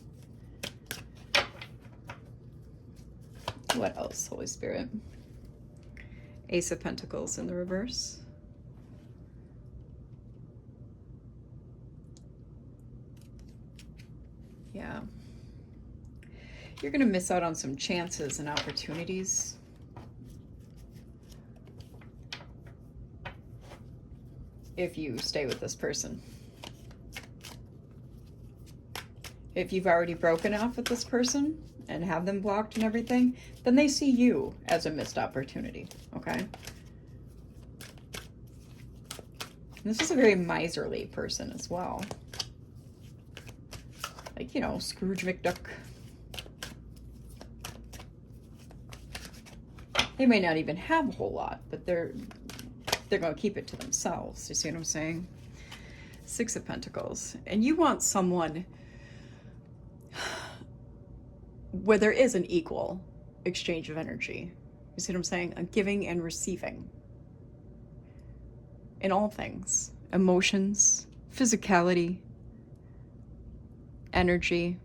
What else, Holy Spirit? Ace of Pentacles in the reverse. Yeah. You're going to miss out on some chances and opportunities. If you stay with this person. If you've already broken off with this person and have them blocked and everything, then they see you as a missed opportunity, okay? This is a very miserly person as well. Like, you know, Scrooge McDuck. They may not even have a whole lot, but they're going to keep it to themselves. You see what I'm saying? Six of Pentacles. And you want someone where there is an equal exchange of energy. You see what I'm saying? A giving and receiving. In all things. Emotions, physicality, energy,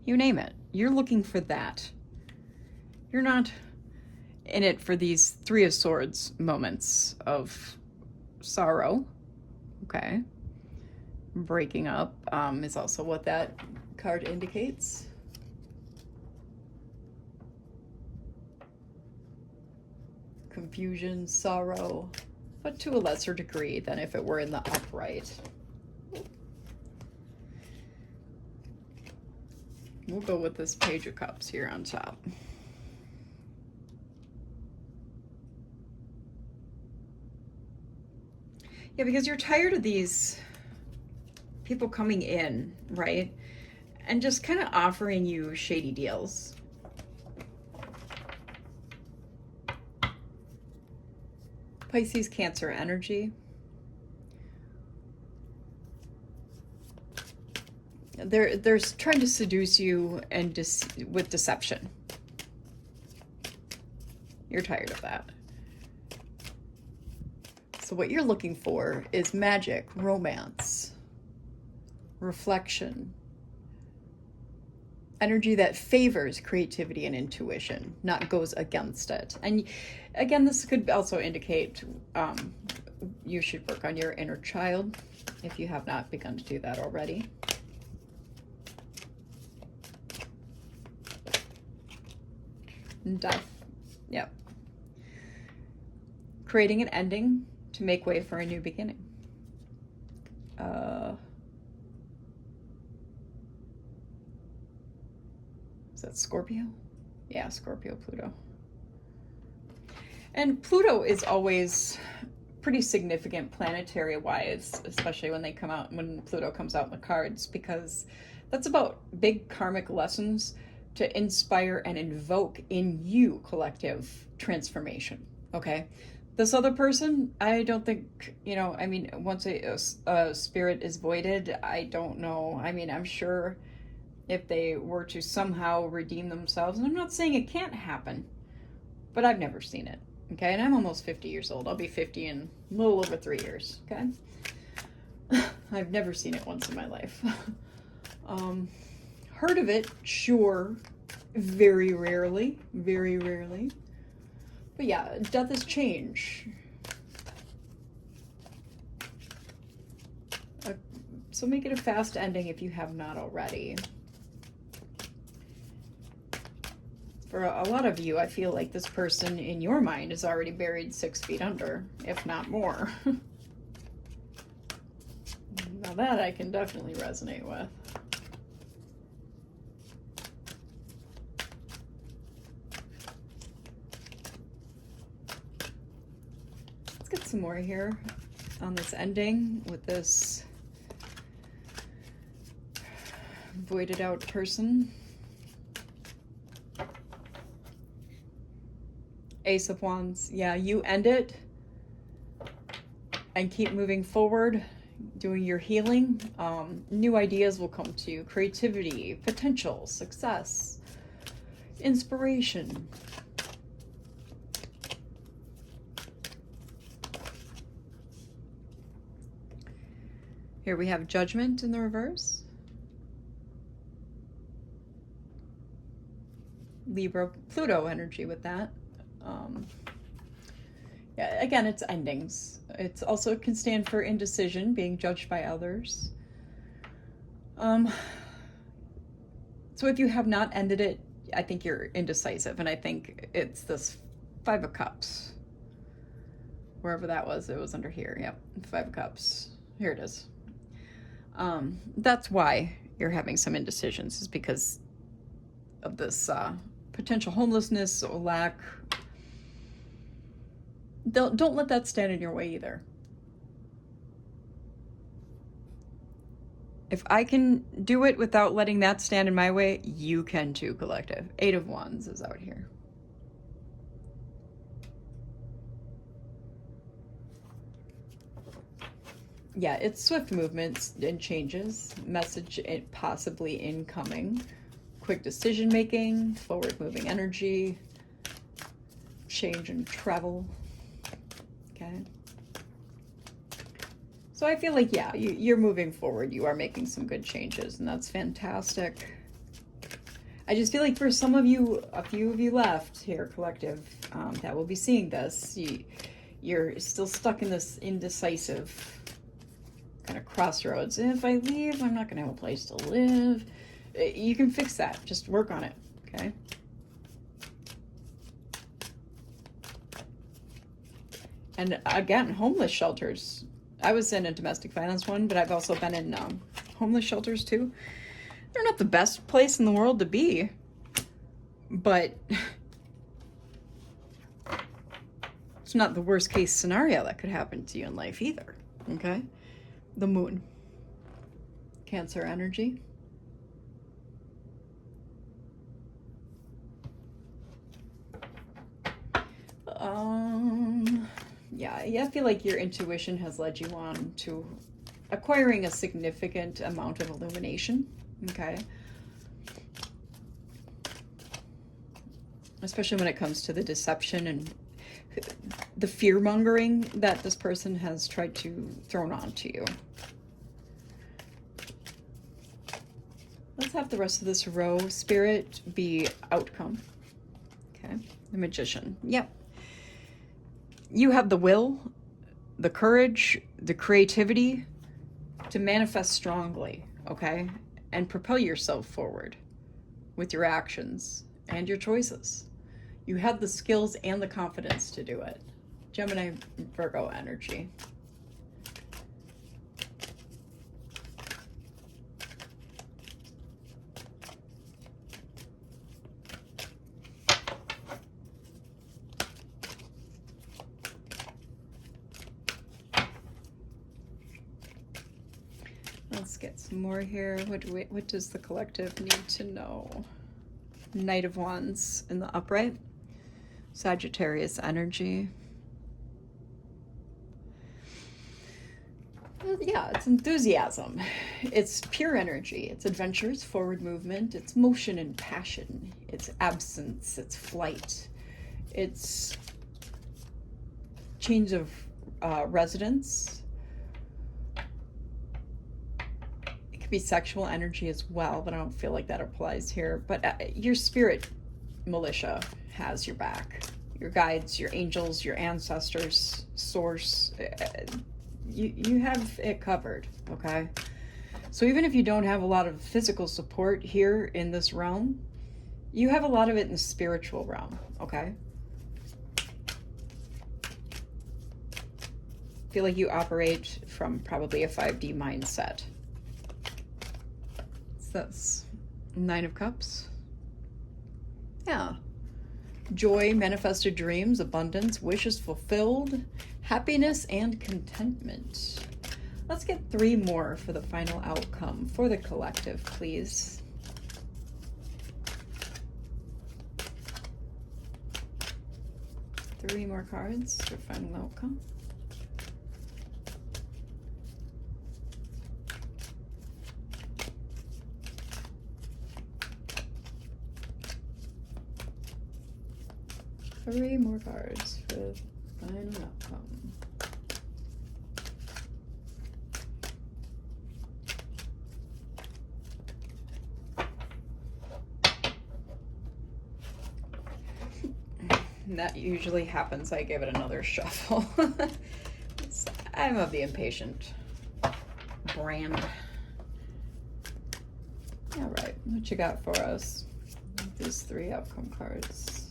you name it. You're looking for that. You're not in it for these Three of Swords moments of sorrow. Okay. Breaking up is also what that card indicates. Confusion, sorrow, but to a lesser degree than if it were in the upright. We'll go with this Page of Cups here on top. Yeah, because you're tired of these people coming in, right? And just kind of offering you shady deals. Pisces, Cancer energy. They're trying to seduce you and with deception. You're tired of that. So what you're looking for is magic, romance, reflection, energy that favors creativity and intuition, not goes against it. And again, this could also indicate you should work on your inner child if you have not begun to do that already. Death. Yep. Creating an ending to make way for a new beginning. Is that Scorpio? Yeah, Scorpio, Pluto. And Pluto is always pretty significant planetary-wise, especially when Pluto comes out in the cards, because that's about big karmic lessons to inspire and invoke in you collective transformation, okay? This other person, I don't think, you know, I mean, once a spirit is voided, I don't know. I mean, I'm sure if they were to somehow redeem themselves, and I'm not saying it can't happen, but I've never seen it, okay? And I'm almost 50 years old. I'll be 50 in a little over 3 years, okay? I've never seen it once in my life. Heard of it, sure, very rarely, very rarely. But yeah, death is change. So make it a fast ending if you have not already. For a lot of you, I feel like this person in your mind is already buried 6 feet under, if not more. Now that I can definitely resonate with. Some more here on this ending with this voided out person. Ace of Wands. Yeah, you end it and keep moving forward, doing your healing. New ideas will come to you. Creativity, potential, success, inspiration. Here we have Judgment in the reverse. Libra, Pluto energy with that. Yeah, again, it's endings. It's also can stand for indecision, being judged by others. So if you have not ended it, I think you're indecisive, and I think it's this Five of Cups. Wherever that was, it was under here. Yep, Five of Cups. Here it is. That's why you're having some indecisions, is because of this potential homelessness or lack. Don't let that stand in your way either. If I can do it without letting that stand in my way, you can too, collective. Eight of Wands is out here. Yeah, it's swift movements and changes, message possibly incoming, quick decision making, forward moving energy, change and travel. Okay. So I feel like, yeah, you're moving forward. You are making some good changes, and that's fantastic. I just feel like for some of you, a few of you left here, collective, that will be seeing this, you're still stuck in this indecisive kind of crossroads. If I leave, I'm not going to have a place to live. You can fix that. Just work on it, okay? And again, homeless shelters. I was in a domestic violence one, but I've also been in homeless shelters too. They're not the best place in the world to be, but it's not the worst case scenario that could happen to you in life either, okay? The Moon. Cancer energy. Yeah, I feel like your intuition has led you on to acquiring a significant amount of illumination, okay? Especially when it comes to the deception and the fear-mongering that this person has tried to throw onto you. Let's have the rest of this row, Spirit, be outcome. Okay, the Magician. Yep. You have the will, the courage, the creativity to manifest strongly, okay? And propel yourself forward with your actions and your choices. You have the skills and the confidence to do it. Gemini, Virgo energy. Let's get some more here. What does the collective need to know? Knight of Wands in the upright. Sagittarius energy. Yeah, it's enthusiasm. It's pure energy. It's adventure. It's forward movement. It's motion and passion. It's absence. It's flight. It's change of residence. It could be sexual energy as well, but I don't feel like that applies here. But your spirit militia has your back. Your guides, your angels, your ancestors, source. You have it covered, okay? So even if you don't have a lot of physical support here in this realm, you have a lot of it in the spiritual realm, okay? I feel like you operate from probably a 5D mindset. So that's Nine of Cups. Yeah. Joy, manifested dreams, abundance, wishes fulfilled, happiness, and contentment. Let's get 3 more for the final outcome for the collective, please. Three more cards for final outcome. Three more cards for the final outcome. And that usually happens. I give it another shuffle. I'm of the impatient brand. All right, what you got for us? These 3 outcome cards.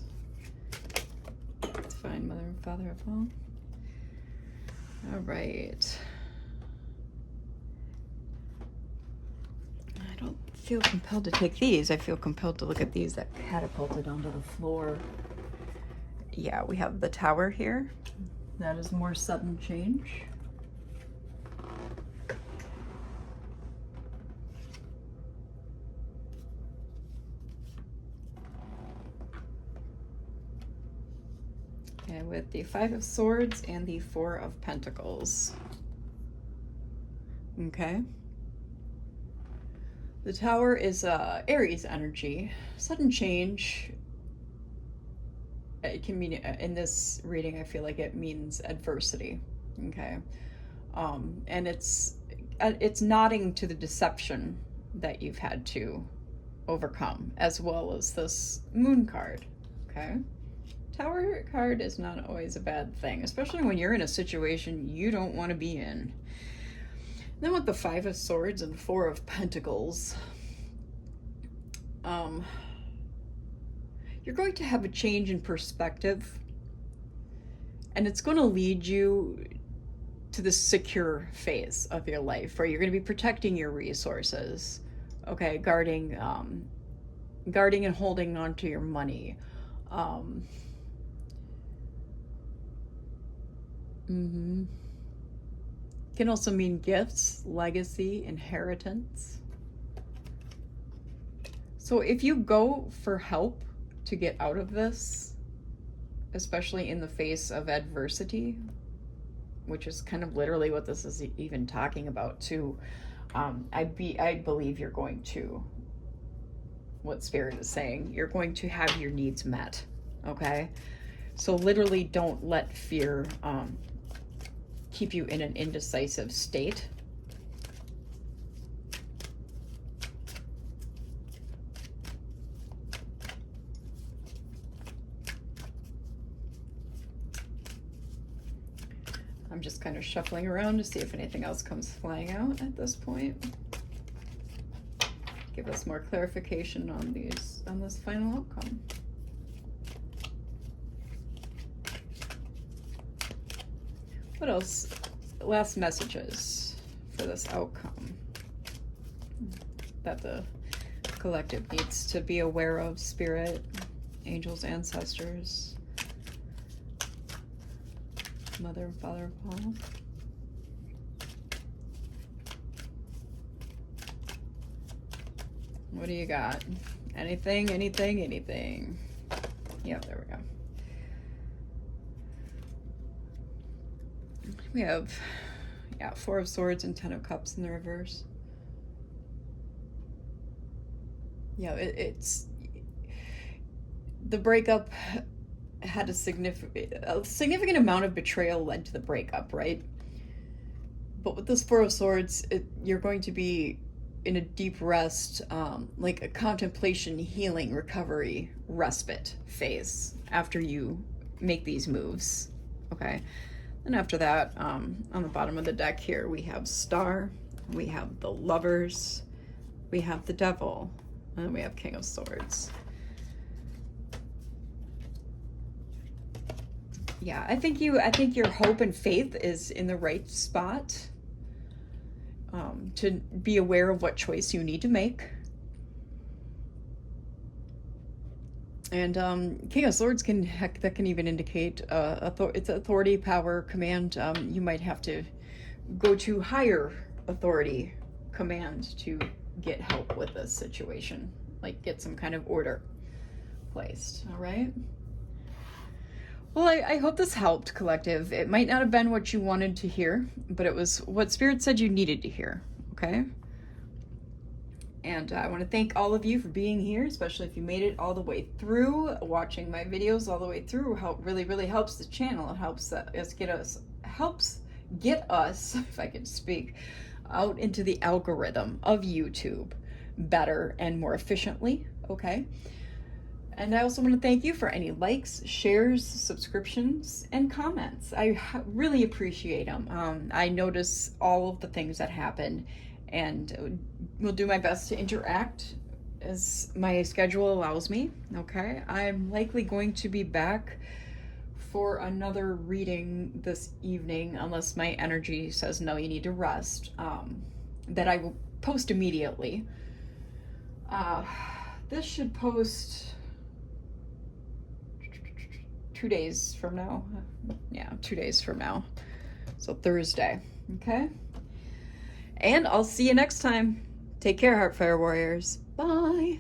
Divine Mother and Father of all. All right. I don't feel compelled to take these. I feel compelled to look at these that catapulted onto the floor. Yeah, we have the Tower here. That is more sudden change. And with the 5 of Swords and the 4 of Pentacles. Okay. The Tower is Aries energy. Sudden change. It can mean, in this reading, I feel like it means adversity. Okay. And it's nodding to the deception that you've had to overcome, as well as this Moon card. Okay. Tower card is not always a bad thing, especially when you're in a situation you don't want to be in. Then with the 5 of Swords and 4 of Pentacles, you're going to have a change in perspective, and it's going to lead you to the secure phase of your life where you're going to be protecting your resources, okay, guarding and holding on to your money. Can also mean gifts, legacy, inheritance. So if you go for help to get out of this, especially in the face of adversity, which is kind of literally what this is even talking about too, I believe you're going to, what Spirit is saying, you're going to have your needs met, okay? So literally don't let fear keep you in an indecisive state. I'm just kind of shuffling around to see if anything else comes flying out at this point. Give us more clarification on this final outcome. What else? Last messages for this outcome that the collective needs to be aware of, Spirit, angels, ancestors, Mother and Father of all. What do you got? Anything, anything, anything. Yep, there we go. We have, 4 of Swords and 10 of Cups in the reverse. Yeah, it's the breakup had a significant amount of betrayal led to the breakup, right? But with this 4 of Swords, you're going to be in a deep rest, like a contemplation, healing, recovery, respite phase after you make these moves, okay? And after that, on the bottom of the deck here, we have Star, we have the Lovers, we have the Devil, and we have King of Swords. Yeah, I think your hope and faith is in the right spot to be aware of what choice you need to make. And King of Swords can even indicate it's authority, power, command. You might have to go to higher authority, command to get help with this situation, like get some kind of order placed. All right. Well, I hope this helped, collective. It might not have been what you wanted to hear, but it was what Spirit said you needed to hear. Okay. And I want to thank all of you for being here, especially if you made it all the way through. Watching my videos all the way through really helps the channel. It helps get us, if I can speak, out into the algorithm of YouTube better and more efficiently. Okay. And I also want to thank you for any likes, shares, subscriptions, and comments. I really appreciate them. I notice all of the things that happen, and will do my best to interact as my schedule allows me. Okay, I'm likely going to be back for another reading this evening, unless my energy says no, you need to rest. That I will post immediately. This should post 2 days from now. Yeah, 2 days from now. So Thursday. Okay? And I'll see you next time. Take care, Heartfire Warriors. Bye.